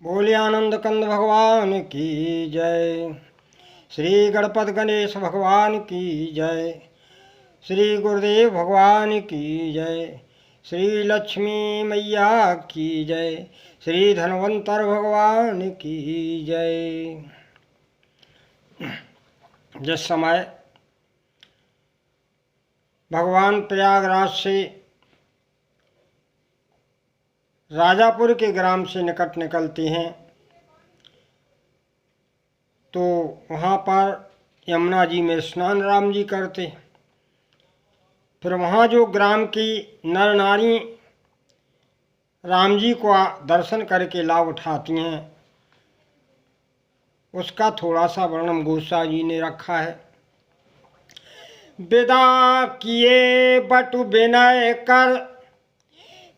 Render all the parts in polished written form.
बोले आनंद कंद भगवान की जय। श्री गणपत गणेश भगवान की जय। श्री गुरुदेव भगवान की जय। श्री लक्ष्मी मैया की जय। श्री धन्वंतर भगवान की जय। जिस समय भगवान प्रयागराज से राजापुर के ग्राम से निकट निकलते हैं तो वहाँ पर यमुना जी में स्नान राम जी करते। फिर वहाँ जो ग्राम की नर नारी राम जी को दर्शन करके लाभ उठाती हैं उसका थोड़ा सा वर्णन गोस्वामी जी ने रखा है। विदा किए बटु विनय कर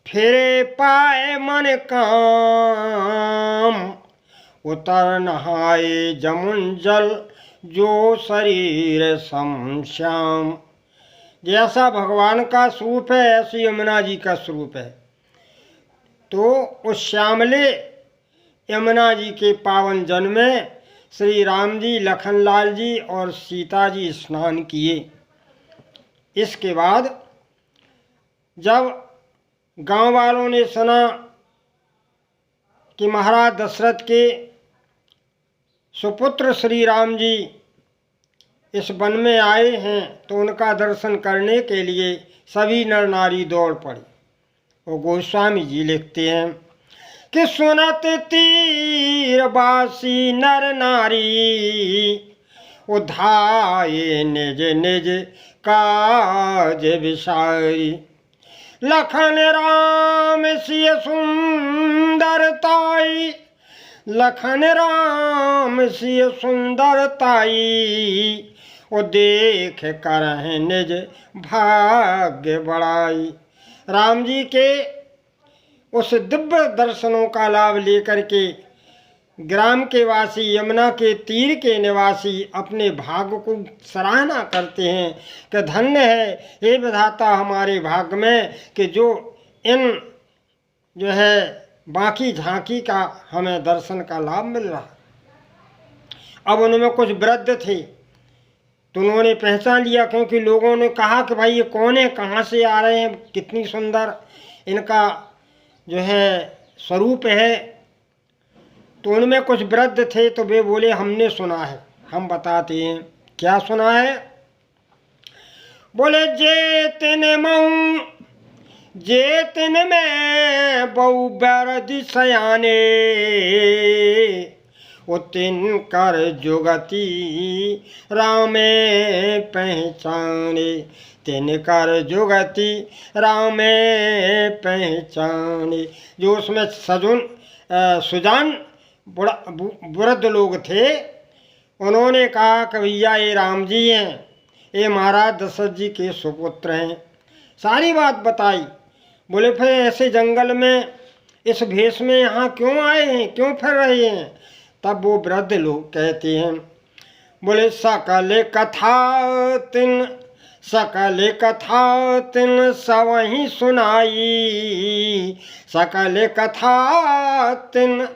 फिरे पाए मन काम उतर नहाए जमुन जल जो शरीर सम श्याम। जैसा भगवान का स्वरूप है ऐसी यमुना जी का स्वरूप है। तो उस श्यामले यमुना जी के पावन जल में श्री राम जी, लखनलाल जी और सीता जी स्नान किए। इसके बाद जब गांव वालों ने सुना कि महाराज दशरथ के सुपुत्र श्री राम जी इस वन में आए हैं तो उनका दर्शन करने के लिए सभी नर नारी दौड़ पड़े। वो गोस्वामी जी लिखते हैं कि सुनत तीरवासी नर नारी उधाये निज निज काज विसारी। लखन राम सिय सुंदरताई लखन राम सिय सुंदरताई ओ देख कर निज भाग्य बढ़ाई। राम जी के उस दिव्य दर्शनों का लाभ लेकर के ग्राम के वासी, यमुना के तीर के निवासी अपने भाग्य को सराहना करते हैं कि धन्य है हे विधाता हमारे भाग्य में कि जो इन जो है बाकी झांकी का हमें दर्शन का लाभ मिल रहा। अब उनमें कुछ वृद्ध थे तो उन्होंने पहचान लिया क्योंकि लोगों ने कहा कि भाई ये कौन है, कहाँ से आ रहे हैं, कितनी सुंदर इनका जो है स्वरूप है। तो उनमें कुछ वृद्ध थे तो वे बोले हमने सुना है, हम बताते हैं। क्या सुना है? बोले जे तिन में बहु बरद सयाने वो तिन कर जुगती रामे पहचाने। तिन कर जुगती रामे पहचाने। जो उसमें सुजान वृद्ध लोग थे उन्होंने कहा कि भैया ये राम जी हैं, ये महाराज दशरथ जी के सुपुत्र हैं। सारी बात बताई। बोले फिर ऐसे जंगल में इस भेष में यहाँ क्यों आए हैं, क्यों फिर रहे हैं? तब वो वृद्ध लोग कहते हैं, बोले सकल कथा तिन सवहीं सुनाई। सकल कथा तिन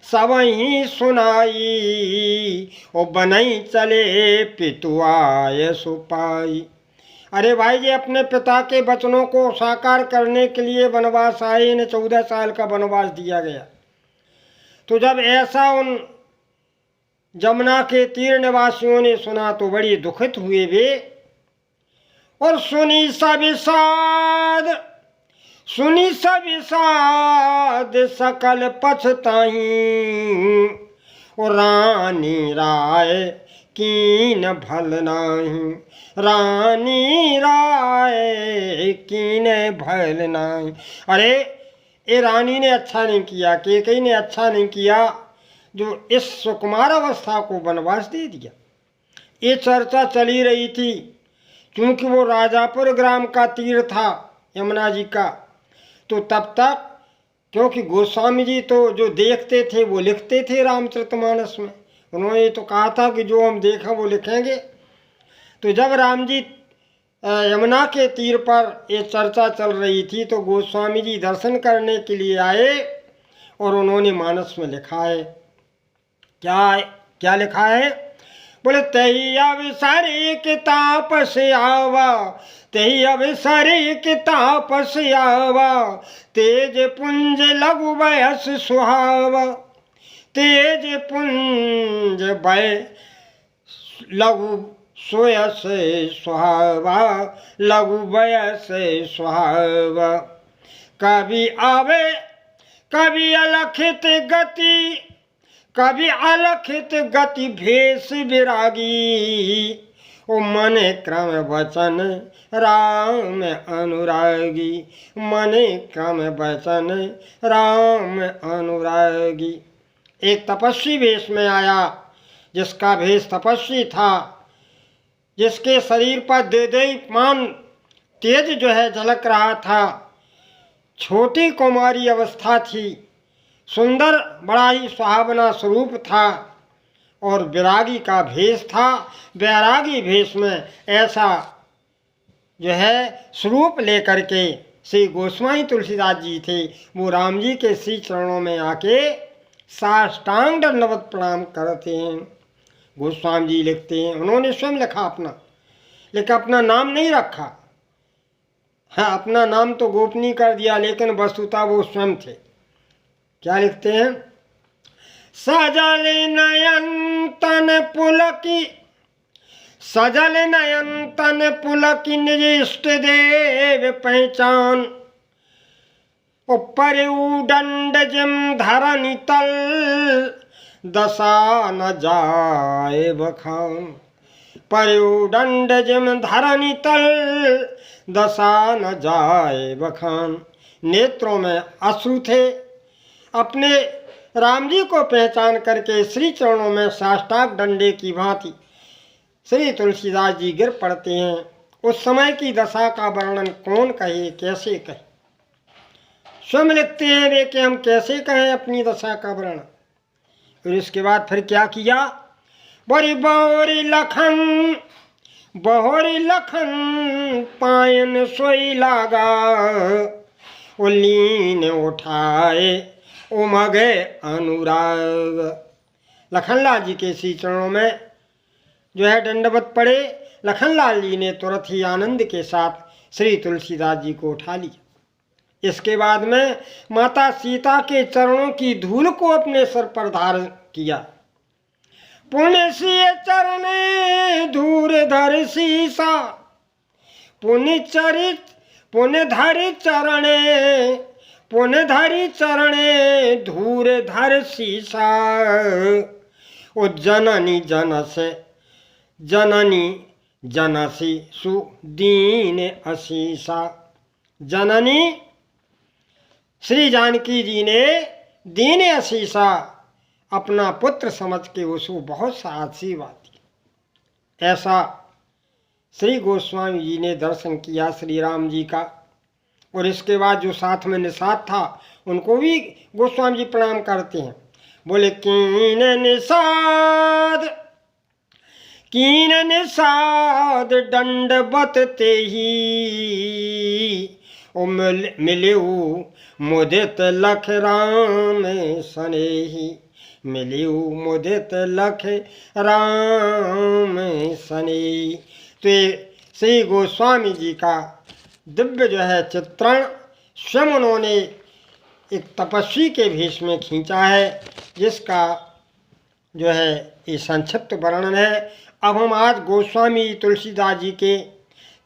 सवहीं सुनाई ओ बनई चले पितुआय सुपाई। अरे भाई ये अपने पिता के वचनों को साकार करने के लिए वनवास आए, इन्हें 14 साल का वनवास दिया गया। तो जब ऐसा उन जमुना के तीर निवासियों ने सुना तो बड़ी दुखित हुए वे और सुनी सविषाद सकल पछताई। और रानी राय कीन भल नाही, रानी राय कीन भल नाही। अरे ये रानी ने अच्छा नहीं किया, कैकेयी ने अच्छा नहीं किया जो इस सुकुमार अवस्था को वनवास दे दिया। ये चर्चा चली रही थी क्योंकि वो राजापुर ग्राम का तीर था यमुना जी का। तो तब तक क्योंकि गोस्वामी जी तो जो देखते थे वो लिखते थे रामचरितमानस में, उन्होंने तो कहा था कि जो हम देखा वो लिखेंगे। तो जब राम जी यमुना के तीर पर ये चर्चा चल रही थी तो गोस्वामी जी दर्शन करने के लिए आए और उन्होंने मानस में लिखा है। क्या क्या लिखा है? बोले तही अवसरी के तापस आवा, तही अवसरी के तापस आवा, तेज पुंज लघु बयस सुहावा, तेज पुंज बय लघु सोयस सुहावा, लघु बयस सुहावा। कभी आवे कभी अलखित गति, कभी अलखित गति भेष विरागी, ओ मन क्रम वचन राम अनुरागी, मन क्रम वचन राम अनुरागी। एक तपस्वी वेश में आया, जिसका भेष तपस्वी था, जिसके शरीर पर देदीप्यमान तेज जो है झलक रहा था। छोटी कुमारी अवस्था थी, सुंदर बड़ा ही सुहावना स्वरूप था और विरागी का भेष था। वैरागी भेष में ऐसा जो है स्वरूप लेकर के श्री गोस्वामी तुलसीदास जी थे, वो राम जी के श्री चरणों में आके साष्टांग दंडवत प्रणाम करते हैं। गोस्वामी जी लिखते हैं, उन्होंने स्वयं लिखा अपना, लेकिन अपना नाम नहीं रखा। हाँ, अपना नाम तो गोपनीय कर दिया, लेकिन वस्तुतः वो स्वयं थे। क्या लिखते हैं? सजल नयन तन पुलकी, सजल नयन तन पुलकी, निज इष्ट देव पहचान, ऊपर उदंड जिम धरनी तल, दशा न जाए बखान, पर उदंड जिम धरनी तल, दशा न जाए बखान। नेत्रों में अश्रु थे। अपने राम जी को पहचान करके श्री चरणों में साष्टांग डंडे की भांति श्री तुलसीदास जी गिर पड़ते हैं। उस समय की दशा का वर्णन कौन कहे, कैसे कहे? स्वयं लिखते हैं वे कि हम कैसे कहें अपनी दशा का वर्णन। और इसके बाद फिर क्या किया? बड़ी बहोरी लखन, बहोरी लखन पायन सोई लागा, उलीन उठाए उमगे अनुराग। लखनलाल जी के श्री चरणों में जो है दंडवत पड़े। लखनलाल जी ने तुरंत ही आनंद के साथ श्री तुलसीदास जी को उठा लिया। इसके बाद में माता सीता के चरणों की धूल को अपने सर पर धारण किया। पुण्य सिय चरणे धूर धर सीसा, पुण्य चरित पुण्य धरि चरणे, पुण्य धरि चरणे धूर धर सीसा। ओ जननी जनस, जननी जनसी सुदीन असीसा। जननी श्री जानकी जी ने दीन असीसा अपना पुत्र समझ के उसको बहुत सा आशीर्वाद दिया। ऐसा श्री गोस्वामी जी ने दर्शन किया श्री राम जी का। और इसके बाद जो साथ में निषाद था उनको भी गोस्वामी जी प्रणाम करते हैं। बोले कीन निषाद, कीन निषाद दंडवत ते ही, ओ मिलेऊ मुदित लख राम सनेही, मिलेऊ मुदित लख राम सनेही। तो श्री गोस्वामी जी का दिव्य जो है चित्रण स्वयं उन्होंने एक तपस्वी के भेष में खींचा है, जिसका जो है ये संक्षिप्त वर्णन है। अब हम आज गोस्वामी तुलसीदास जी के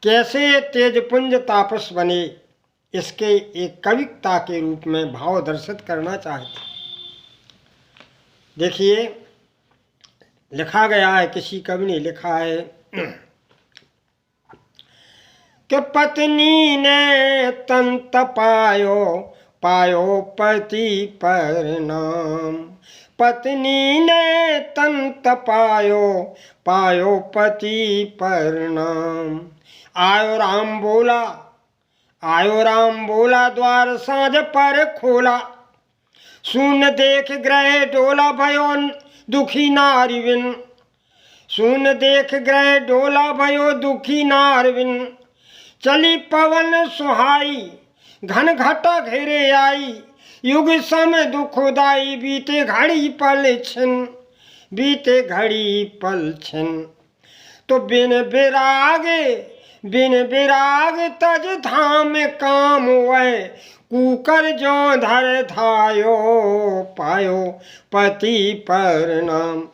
कैसे तेजपुंज तापस बने, इसके एक कविता के रूप में भाव दर्शित करना चाहते। देखिए, लिखा गया है, किसी कवि ने लिखा है कि पत्नी ने तन तपायो, पायो पति पर नाम, पत्नी ने तन तपायो, पायो पति पर नाम। आयो राम बोला, आयो राम बोला, द्वार साँझ पर खोला, सुन देख ग्रह डोला भयो दुखी नारी बिन, सुन देख ग्रह डोला भयो दुखी नार बिन। चली पवन सुहाई, घन घटा घेरे आई, युग समय दुखदाई बीते घड़ी पल छिन, बीते घड़ी पल छिन। तो बिन विराग तज धाम काम वै, कुकर जो धर धायो पायो पति परनाम।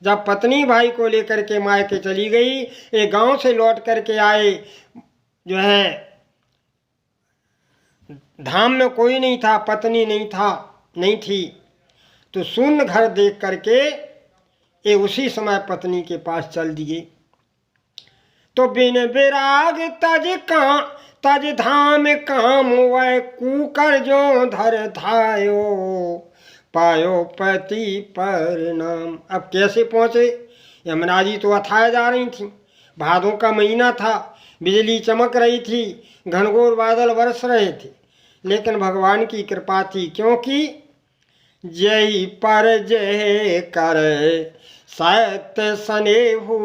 जब पत्नी भाई को लेकर के मायके चली गई, एक गांव से लौट करके आए, जो है धाम में कोई नहीं था, पत्नी नहीं थी। तो शून्य घर देख करके ये उसी समय पत्नी के पास चल दिए। तो बिन विराग तज धाम काम वै, कुकर जो धर धायो पायो पति परनाम। अब कैसे पहुँचे? यमुना जी तो अथाह जा रही थी, भादों का महीना था, बिजली चमक रही थी, घनघोर बादल बरस रहे थे, लेकिन भगवान की कृपा थी, क्योंकि जय पर जय कर सत्य स्नेहु,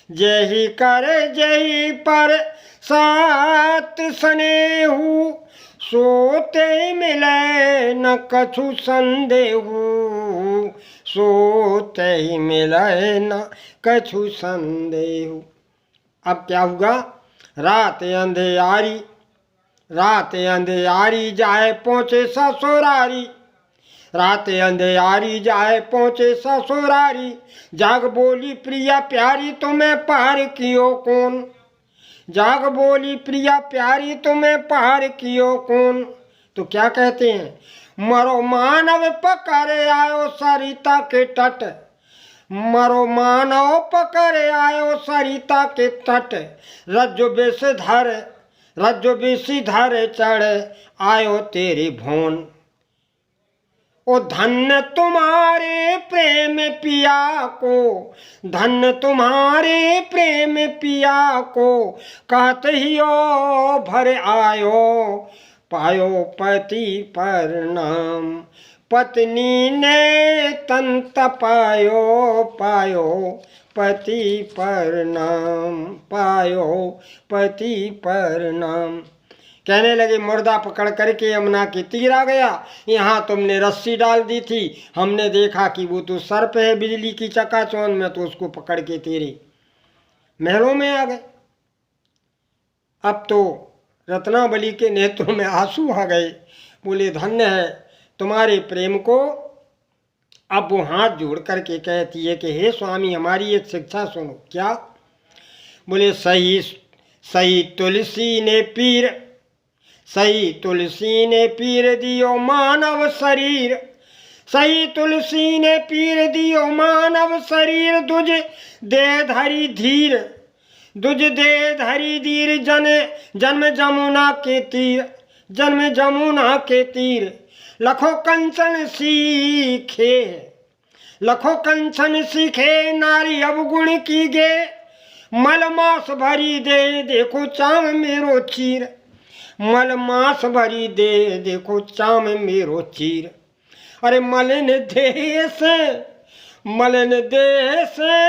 जय कर जय पर सत्य स्नेहु, सोते मिले न कछु संदेहु, सोते मिले न कछु संदेहु। अब क्या हुआ? रात अंधेयारी जाए पहुँचे ससुरारी, रात अंधेयारी जाए पहुँचे ससुरारी, जाग बोली प्रिया प्यारी तुम्हें पार कियो कौन, जाग बोली प्रिया प्यारी तुम्हें पार कियो कौन। तो क्या कहते हैं? मरो मानव पकड़े आयो सरिता के तट, मरो मानव पकड़े आयो सरिता के तट, रज्जो विषधर चढ़ आयो तेरे भोन। ओ धन्य तुम्हारे प्रेम पिया को, धन्य तुम्हारे प्रेम पिया को, कहत ही ओ भर आयो पायो पति परनाम। पत्नी ने तन तपायो पायो पति परनाम, पायो पति परनाम। कहने लगे मुर्दा पकड़ करके यमुना के तीर आ गया, यहाँ तुमने रस्सी डाल दी थी, हमने देखा कि वो तो सर्प है बिजली की चकाचौंध में, तो उसको पकड़ के तेरे महलों में आ गए। अब तो रत्नावली के नेत्रों में आंसू आ गए, बोले धन्य है तुम्हारे प्रेम को। अब वो हाथ जोड़ करके कहती है कि हे स्वामी हमारी एक शिक्षा सुनो। क्या? बोले सही तुलसी ने पीर दियो मानव शरीर, सही तुलसी ने पीर दियो मानव शरीर, दुज दे धरी धीर, दुज दे धरी धीर, जन्म जमुना के तीर, जन्म जमुना के तीर। लखो कंचन सीखे नारी अवगुण की गे, मलमास भरी दे देखो चाम मेरो चीर, मलमास भरी दे देखो चाम मेरो चीर। अरे मलिन देह से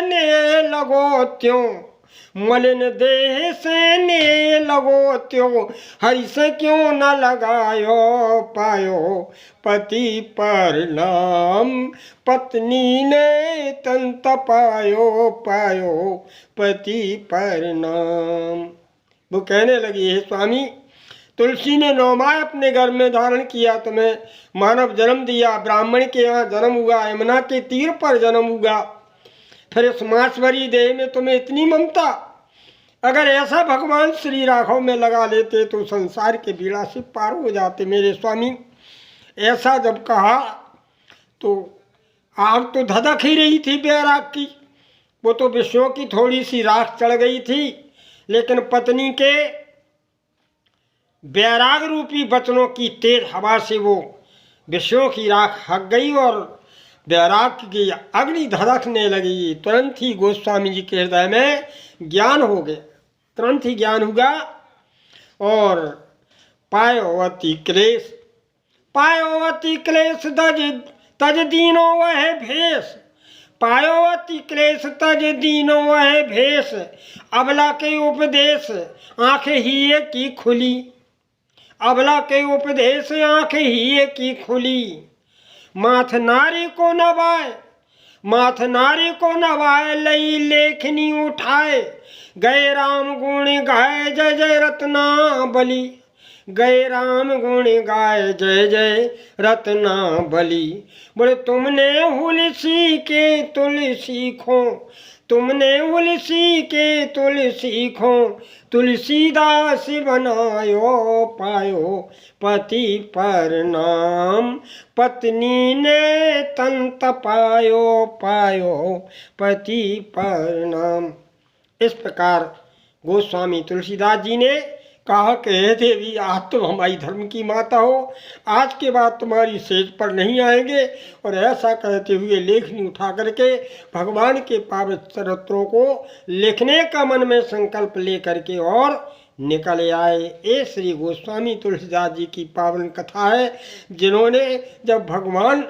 ने लगो त्यों, मलिन देह से ने लगो त्यों, हरि से क्यों न लगायो पायो पति परनाम। पत्नी ने तन तपायो पायो पति परनाम। वो कहने लगी हे स्वामी तुलसी ने 9 माह अपने घर में धारण किया, तुम्हें मानव जन्म दिया, ब्राह्मण के यहाँ जन्म हुआ, यमुना के तीर पर जन्म हुआ, फिर इस मासवरी देह में तुम्हें इतनी ममता। अगर ऐसा भगवान श्री राघव में लगा लेते तो संसार के बीड़ा से पार हो जाते मेरे स्वामी। ऐसा जब कहा तो आग तो धधक ही रही थी बैराग की, वो तो विषयों की थोड़ी सी राख चढ़ गई थी, लेकिन पत्नी के बैराग रूपी वचनों की तेज हवा से वो विषयों की राख हक गई और बैराग की अग्नि धधकने लगी। तुरंत ही गोस्वामी जी के हृदय में ज्ञान हो गया, तुरंत ही ज्ञान हुआ। और पायोवती क्लेश तज दीनो वह भेष, पायोवती क्लेश तज दीनो वह भेष, अबला के उपदेश आंखें ही की खुली, अबला के उपदेश आँख ही की खुली। माथ नारी को नवाए, माथ नारी को नवाए, लई लेखनी उठाए, गए राम गुण गाए जय जय रत्नावली। गए राम गुण गाए जय जय रत्नावली। बोले तुमने हुलसी के तुलसी खो, तुमने हुलसी के तुलसी खो, तुलसीदास बनायो पायो पति परनाम। पत्नी ने तन तपायो पायो पति परनाम। इस प्रकार गोस्वामी तुलसीदास जी ने कहा कि हे देवी, आज तुम हमारी धर्म की माता हो, आज के बाद तुम्हारी सेज पर नहीं आएंगे। और ऐसा कहते हुए लेखनी उठा करके भगवान के पावन चरित्रों को लिखने का मन में संकल्प ले करके और निकल आए। ये श्री गोस्वामी तुलसीदास जी की पावन कथा है, जिन्होंने जब भगवान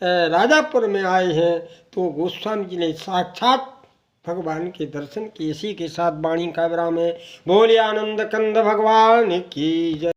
राजापुर में आए हैं तो गोस्वामी जी ने साक्षात भगवान के दर्शन किए। इसी के साथ वाणी का विराम है। बोले आनंद कंद भगवान की जय।